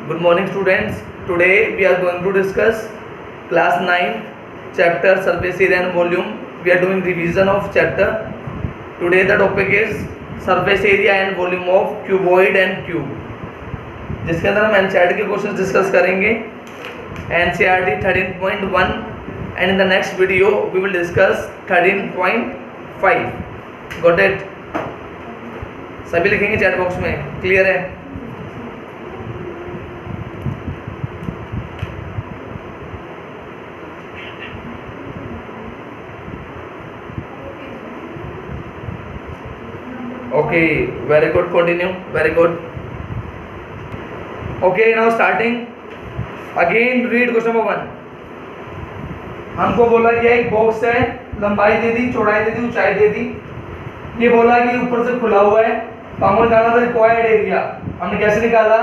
Good morning students. Today we are going to discuss class 9 chapter surface area and volume. We are doing revision of chapter. Today the topic is surface area and volume of cuboid and cube, जिसके अंदर हम NCERT के question discuss करेंगे, NCERT 13.1 and in the next video we will discuss 13.5. Got it? सभी लिखेंगे chat box में. Clear है? Okay, very good. Continue. Very good. Okay, now starting. Again read question number 1. हमको बोला गया एक बॉक्स है, लंबाई दे दी, चौड़ाई दे दी, ऊंचाई दे दी. ये बोला कि ऊपर से खुला हुआ है, तो हमने निकाला था रिक्वायर्ड एरिया. हमने कैसे निकाला?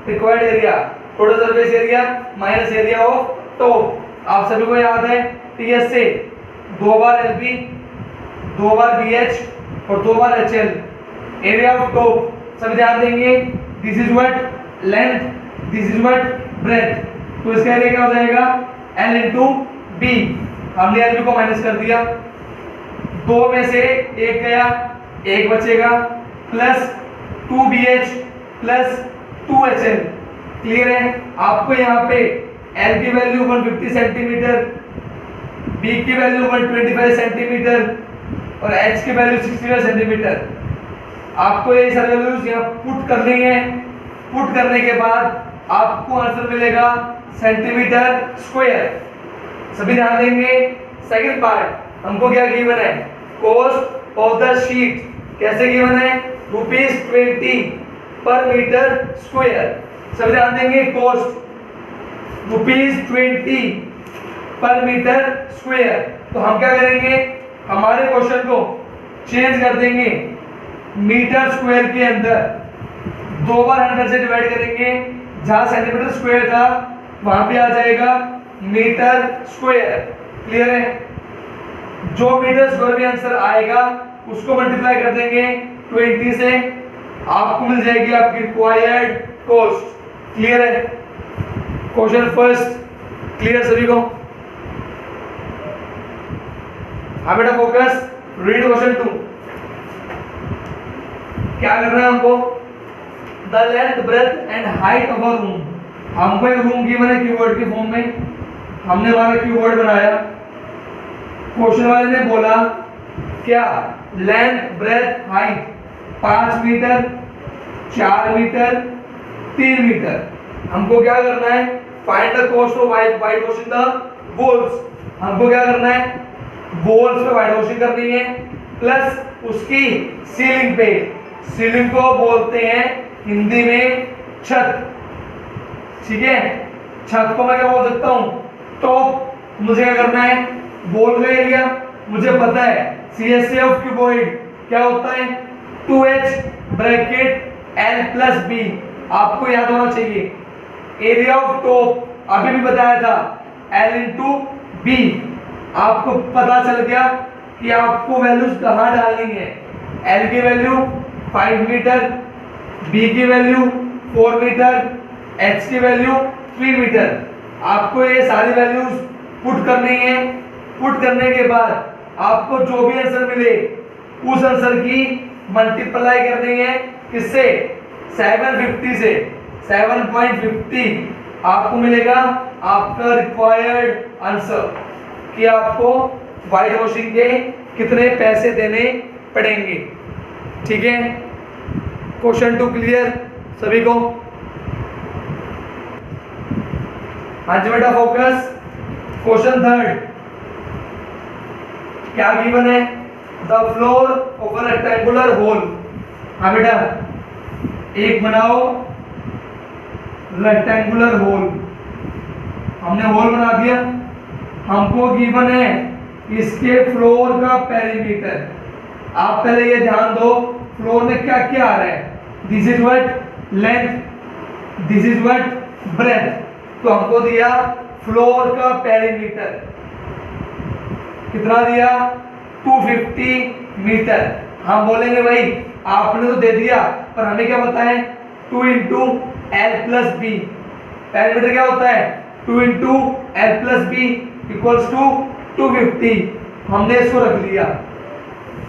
Required area total surface area minus area of top. आप सभी को याद है टीएस से 2 बार एलबी, 2 बार बीएच और 2 बार एचएल. एरिया ऑफ टॉप सभी ध्यान देंगे. This is what length, this is what breadth. तो इसका एरिया क्या हो जाएगा? L into B. हमने एल को माइनस कर दिया. 2 में से 1 गया, 1 बचेगा, plus 2BH plus 2HL. Clear है? आपको यहाँ पे L की वैल्यू 150 सेंटीमीटर, B की वैल्यू 125 सेंटीमीटर और H की वैल्यू 65 सेंटीमीटर. आपको ये सारे वैल्यूज यहाँ पुट करनी है. पुट करने के बाद आपको आंसर मिलेगा सेंटीमीटर स्क्वायर. सभी ध्यान देंगे. सेकंड पार्ट हमको क्या गिवन है? Cost of the sheet. कैसे गिवन है? ₹20 पर मीटर स्क्वायर. सभी ध्यान देंगे. कॉस्ट ₹20 पर मीटर स्क्वायर. तो हम क्या करेंगे? हमारे क्वेश्चन को चेंज कर देंगे. मीटर स्क्वायर के अंदर 2 बार 100 से डिवाइड करेंगे. जहां सेंटीमीटर स्क्वायर था वहां पे आ जाएगा मीटर स्क्वायर. क्लियर है? जो मीटर स्क्वायर में आंसर आएगा उसको मल्टीप्लाई कर देंगे 20 से. आपको मिल जाएगी आपकी रिक्वायर्ड कॉस्ट. क्लियर है? क्वेश्चन फर्स्ट क्लियर सभी को? हाँ बेटा फोकस. Read question 2. क्या करना है हमको? The length breadth and height of a room. हमको एक रूम गिवन है क्यूबॉइड के फॉर्म में. हमने हमारा क्यूबॉइड बनाया. क्वेश्चन वाले ने बोला क्या? Length breadth height 5 metre, 4 metre, 3 metre. हमको क्या करना है? Find the cost of white washing the walls. हमको क्या करना है? वॉल्स पे वाइट वॉशिंग करनी है, प्लस उसकी सीलिंग पे. सीलिंग को बोलते हैं हिंदी में छत. ठीक है? छत को मैं क्या बोल सकता हूं? टॉप. मुझे क्या करना है? वॉल का एरिया मुझे पता है. CSA ऑफ क्यूबॉइड क्या होता है? 2H bracket L plus B. आपको याद होना चाहिए. एरिया ऑफ टॉप अभी भी बताया था L इंटू B. आपको पता चल गया कि आपको वैल्यूज कहाँ डालनी है. L की वैल्यू 5 मीटर, B की वैल्यू 4 मीटर, H की वैल्यू 3 मीटर. आपको ये सारी वैल्यूज पुट करनी है. पुट करने के बाद आपको जो भी आंसर मिले उस आंसर की मल्टीप्लाई करनी है. किससे? 750 से. 7.50 आपको मिलेगा आपका रिक्वायर्ड आंसर कि आपको वाइट वॉशिंग के कितने पैसे देने पड़ेंगे. ठीक है? क्वेश्चन 2 क्लियर सभी को? हाँ जी बेटा फोकस. क्वेश्चन 3 क्या गिवन है? The floor of a rectangular hall. हाँ बेटा एक बनाओ रेक्टेंगुलर होल. हमने होल बना दिया. हमको गिवन है इसके फ्लोर का पेरीमीटर. आप पहले ये ध्यान दो फ्लोर में क्या क्या आ रहा है. This is what length, this is what breadth. तो हमको दिया फ्लोर का पेरीमीटर. कितना दिया? 250 मीटर. हम बोलेंगे भाई आपने तो दे दिया पर हमें क्या बताएं 2 into L plus B, perimeter क्या होता है 2 into L plus B equals to 250। हमने इसको रख लिया,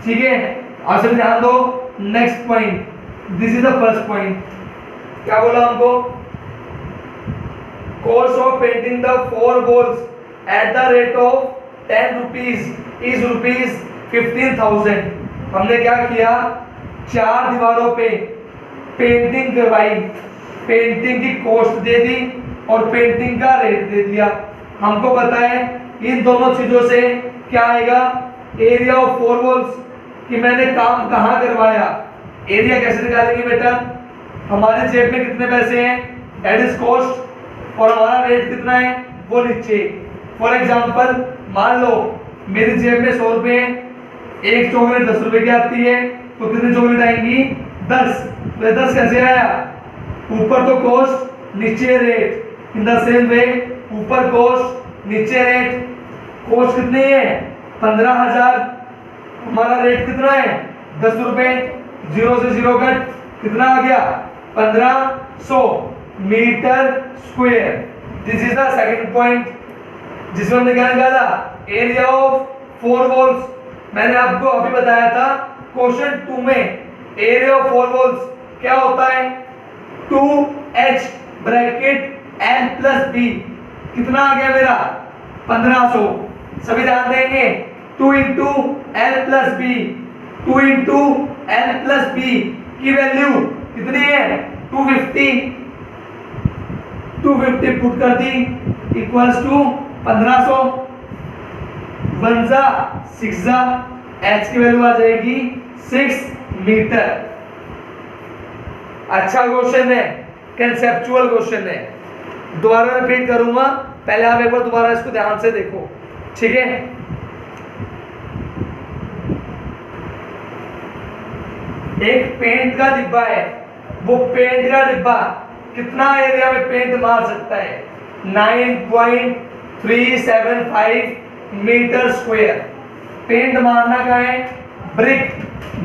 ठीक है। अब से ध्यान दो next point, this is the first point. क्या बोला हमको, cost of painting the 4 walls at the rate of 10 rupees is rupees 15,000। हमने क्या किया, 4 दीवारों पे पेंटिंग करवाई, पेंटिंग की कॉस्ट दे दी और पेंटिंग का रेट दे दिया। हमको पता है इन दोनों चीजों से क्या आएगा, एरिया ऑफ 4 वॉल्स कि मैंने काम कहाँ करवाया। एरिया कैसे निकालेंगे बेटा, हमारे जेब में कितने पैसे हैं दैट इज कॉस्ट और हमारा रेट कितना है वो नीचे। फॉर एग्जांपल मान लो मेरी जेब में 100 रुपए है, एक चॉकलेट 10 रुपए की आती है, तो कितनी चॉकलेट आएंगी 10। तो 10 कैसे आया, ऊपर तो कॉस्ट नीचे rate. In the same way ऊपर कॉस्ट नीचे रेट। कॉस्ट कितनी है 15,000, हमारा रेट कितना है 10 रुपए, 0 से 0 कट कितना आ गया 1500 metre square. This is the second point जिसमें हमने क्या निकाला, एरिया ऑफ 4 वॉल्स। मैंने आपको अभी बताया था क्वेश्चन 2 में एरिया ऑफ 4 वॉल्स क्या होता है 2h bracket n plus b। कितना आ गया मेरा 1500। सभी ध्यान देंगे 2 into L plus B, 2 into L plus B की वैल्यू कितनी है 250। 250 पुट कर दी इक्वल्स टू 1500, 1 जा 6 जा, h की वैल्यू आ जाएगी 6 मीटर। अच्छा क्वेश्चन है, कंसेप्चुअल क्वेश्चन है। दोबारा रिपीट करूंगा, पहले आप एक बार दोबारा इसको ध्यान से देखो, ठीक है। एक पेंट का डिब्बा है, वो पेंट का डिब्बा कितना एरिया में पेंट मार सकता है 9.375 मीटर स्क्वायर। पेंट मारना का है ब्रिक,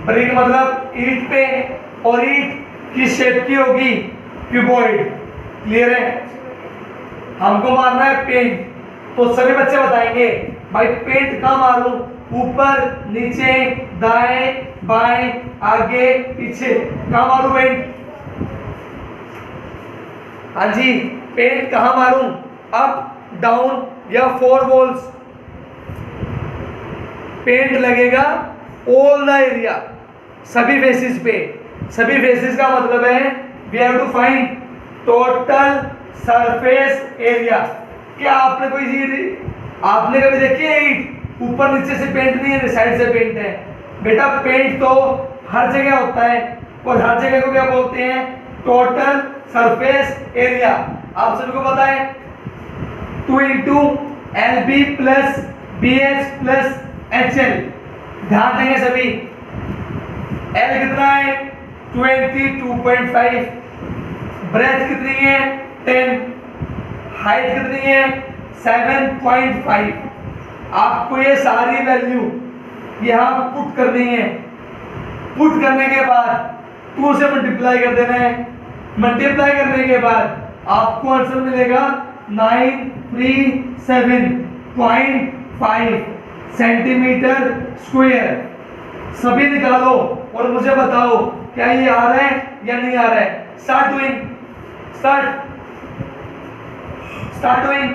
ब्रिक मतलब ईंट पे, और ईंट किस शेप की होगी क्यूबॉइड। क्लियर है, हमको मारना है पेंट। तो सभी बच्चे बताएंगे भाई पेंट कहाँ मारूं, ऊपर नीचे दाएं बाएं आगे पीछे, कहाँ मारूं पेंट। हाँ जी, पेंट कहाँ मारूं, अप डाउन या 4 वॉल्स। पेंट लगेगा ऑल द एरिया, सभी फेसेस पे। सभी फेसेस का मतलब है we have to find total surface area. क्या आपने कोई चीज, आपने कभी देखी है ईंट ऊपर नीचे से पेंट नहीं है, साइड से पेंट है। बेटा पेंट तो हर जगह होता है, और हर जगह को क्या बोलते हैं टोटल सरफेस एरिया। आप सभी को पता है 2 into L B plus B H plus H L. ध्यान देंगे सभी, एल कितना है 22.5, ब्रेथ कितनी है 10, हाइट कितनी है 7.5। आपको ये सारी वैल्यू यहाँ पुट करनी है। पुट करने के बाद 2 से मल्टीप्लाई कर देना है। मल्टीप्लाई करने के बाद आपको आंसर मिलेगा 937.5 सेंटीमीटर स्क्वायर। सभी निकालो और मुझे बताओ क्या ये आ रहा है या नहीं आ रहा है। Start doing, start doing,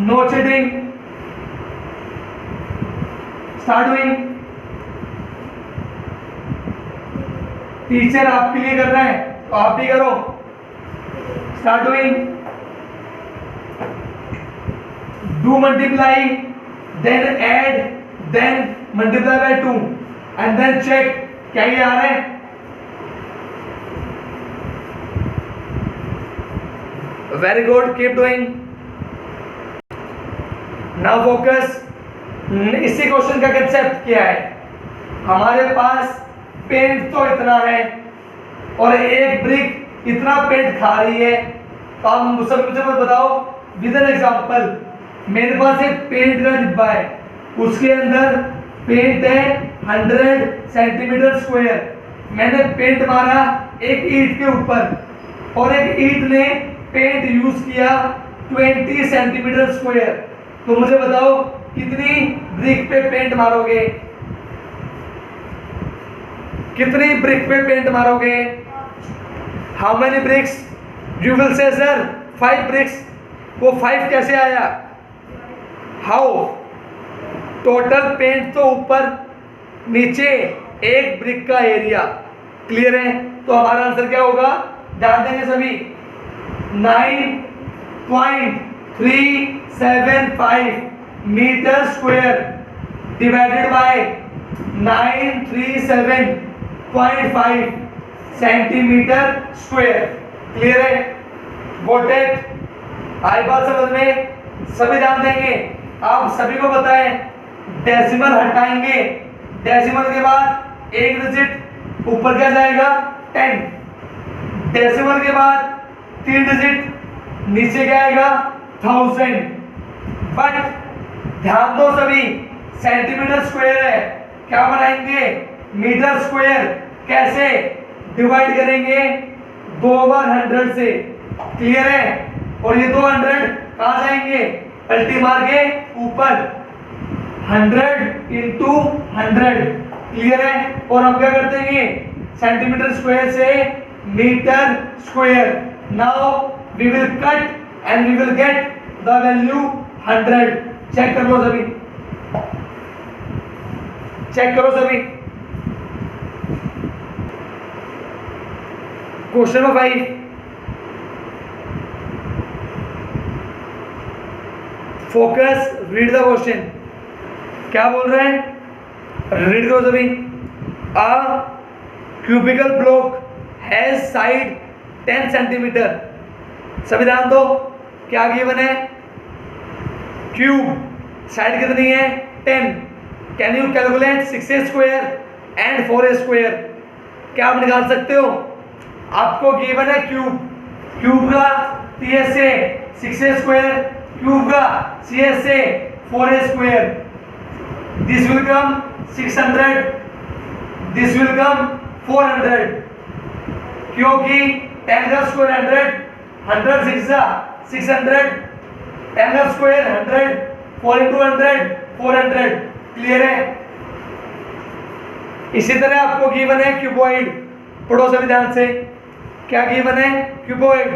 no cheating, start doing. Teacher आपके लिए कर रहा है तो आप भी करो। Start doing, do multiply, then add, then multiply by 2 and then check क्या ये आ रहा है। Very good, keep doing. Now focus. इसी क्वेश्चन का कंसेप्ट क्या है, हमारे पास पेंट तो इतना है और एक ब्रिक इतना पेंट खा रही है। तो आप मुझे बताओ विद एन एग्जांपल, मेरे पास एक पेंट का डिब्बा है, उसके अंदर पेंट है 100 सेंटीमीटर स्क्वायर। मैंने पेंट मारा एक ईंट के ऊपर, और एक ईंट ने पेंट यूज किया 20 सेंटीमीटर स्क्वायर, तो मुझे बताओ कितनी ब्रिक पे पेंट मारोगे, कितनी ब्रिक पे पेंट मारोगे? How many bricks? You will say sir 5 bricks. वो 5 कैसे आया? हाउ? टोटल पेंट तो ऊपर नीचे एक ब्रिक का एरिया। क्लियर है? तो हमारा आंसर क्या होगा? ध्यान देंगे सभी। 9.375 metre square divided by 937.5 centimetre square. Clear है? Got it? आई बात समझ में? सभी ध्यान देंगे। आप सभी को बताएं, डेसिमल हटाएंगे, डेसिमल के बाद एक डिजिट ऊपर क्या जाएगा? 10। डेसिमल के बाद 3 डिजिट नीचे क्या आएगा? 1000। बट ध्यान दो सभी, सेंटीमीटर स्क्वायर है, क्या बनाएंगे? Metre square. कैसे? डिवाइड करेंगे 2 बार 100 से। क्लियर है? और ये 200 कहाँ जाएंगे? पलटी मार के ऊपर। 100 इंटू 100। क्लियर है? और हम क्या करते हैं? सेंटीमीटर स्क्वायर से metre square. Now we will cut and we will get the value 100। Check कर लो सभी, चेक करो सभी। Question number 5, focus, read the question. क्या बोल रहे हैं? रीड करो सभी। A cubical block has side 10 centimetre. सभी ध्यान दो, क्या गिवन है? क्यूब साइड कितनी है? 10। Can you calculate 6a square and 4a square? क्या आप निकाल सकते हो? आपको गिवन है क्यूब, क्यूब का 3a 6a स्क्वायर, क्यूब का 6a 4a square. This will come 600, this will come 400, क्योंकि 10 का स्क्वायर 100, 100 600, 10 का स्क्वायर 100, 4 into 100 400। क्लियर है? इसी तरह आपको गिवन है क्यूबॉइड। पढ़ो सभी ध्यान से, क्या गिवन है? क्यूबॉइड।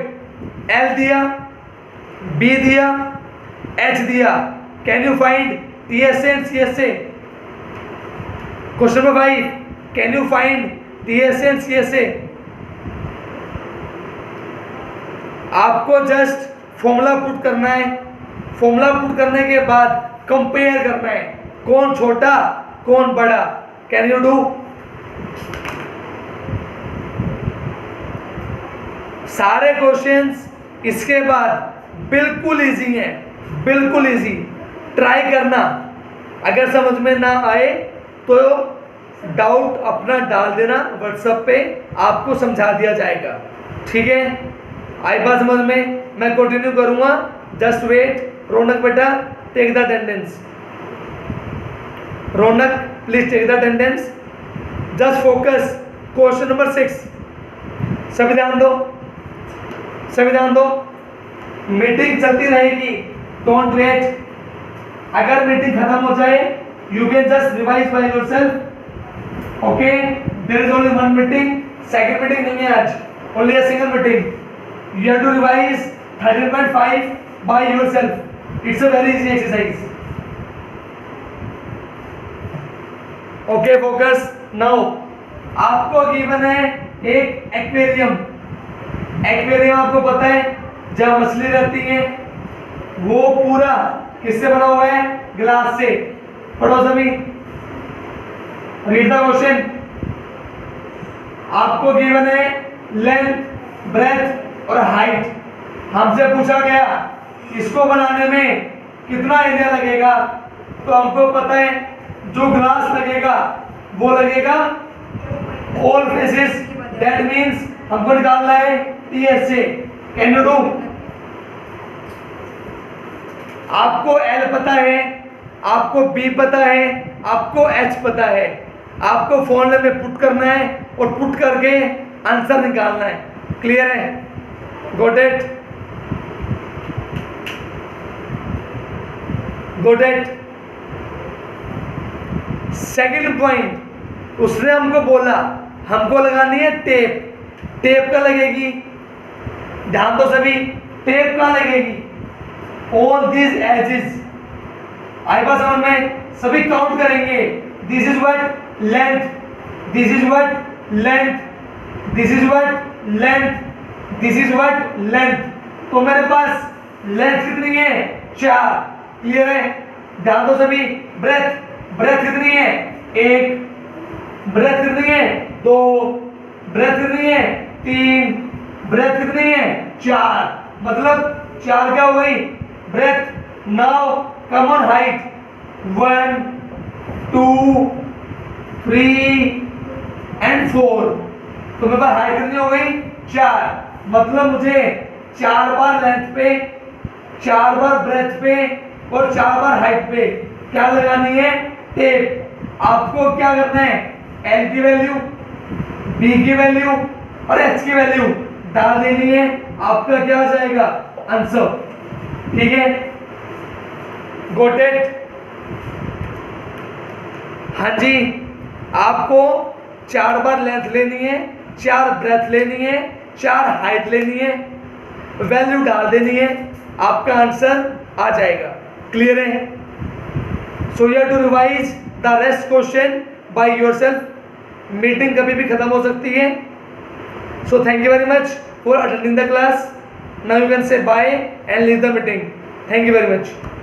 L दिया, B दिया, H दिया। Can you find TSA and CSA? Question number 5, can you find TSA and CSA? आपको जस्ट फॉर्मूला पुट करना है, फॉर्मूला पुट करने के बाद कंपेयर करना है, कौन छोटा कौन बड़ा। Can you do? सारे क्वेश्चंस इसके बाद बिल्कुल इजी हैं, बिल्कुल इजी। ट्राई करना, अगर समझ में ना आए तो डाउट अपना डाल देना व्हाट्सएप पे, आपको समझा दिया जाएगा। ठीक है? आई बात समझ में? मैं कंटिन्यू करूंगा, जस्ट वेट। रौनक बेटा take the attendance. Raunak please take the attendance. Just focus. Question number 6, सभी ध्यान दो, सभी ध्यान दो। मीटिंग चलती रहेगी, डोंट वेट। अगर मीटिंग खत्म हो जाए, you can just revise by yourself. Okay, there is only one meeting, second meeting नहीं है आज, only a single meeting. You have to revise 13.5 by yourself. It's a very easy exercise. Okay, focus. Now, आपको given है एक aquarium. Aquarium आपको पता है जहाँ मछली रहती है, वो पूरा किससे बना हुआ है? ग्लास से। पढ़ो सभी, रीड द क्वेश्चन। आपको गिवन है लेंथ, ब्रेथ और हाइट। हमसे पूछा गया इसको बनाने में कितना एरिया लगेगा, तो हमको पता है जो ग्लास लगेगा वो लगेगा ऑल फेसेस, दैट मींस हमको निकालना है TSA। Can you do? आपको L पता है, आपको B पता है, आपको H पता है। आपको फॉर्मूले में पुट करना है और पुट करके आंसर निकालना है। क्लियर है? Got it? Got it? Second point, उसने हमको बोला हमको लगानी है टेप। टेप का लगेगी, ध्यान दो सभी, टेप का लगेगी ऑन दिस एजेस। आई बात समझ में? सभी काउंट करेंगे। This is what length, this is what length, this is what length, this is what length. तो मेरे पास लेंथ कितनी है? 4। क्लियर है? ध्यान दो सभी। ब्रेथ, ब्रेथ कितनी है? 1। ब्रेथ कितनी है? 2। ब्रेथ कितनी है? 3। ब्रेथ कितनी है? 4। मतलब 4 क्या हो गई? Breadth. Now come on height, 1 2 3 and 4। तो मेरे पास हाइट कितनी हो गई? 4। मतलब मुझे 4 बार लेंथ पे, 4 बार ब्रेथ पे और 4 बार हाइट पे क्या लगानी है? टेप। आपको क्या करना है? एल की वैल्यू, बी की वैल्यू और एच की वैल्यू डाल देनी है। आपका क्या हो जाएगा? आंसर। ठीक है? Got it? हाँ जी, आपको 4 बार लेंथ लेनी है, 4 ब्रेथ लेनी है, 4 हाइट लेनी है, वैल्यू डाल देनी है, आपका आंसर आ जाएगा। क्लियर है? So you have to revise the rest question by yourself. Meeting कभी भी खत्म हो सकती है। So thank you very much for attending the class. Now you can say bye and leave the meeting. Thank you very much.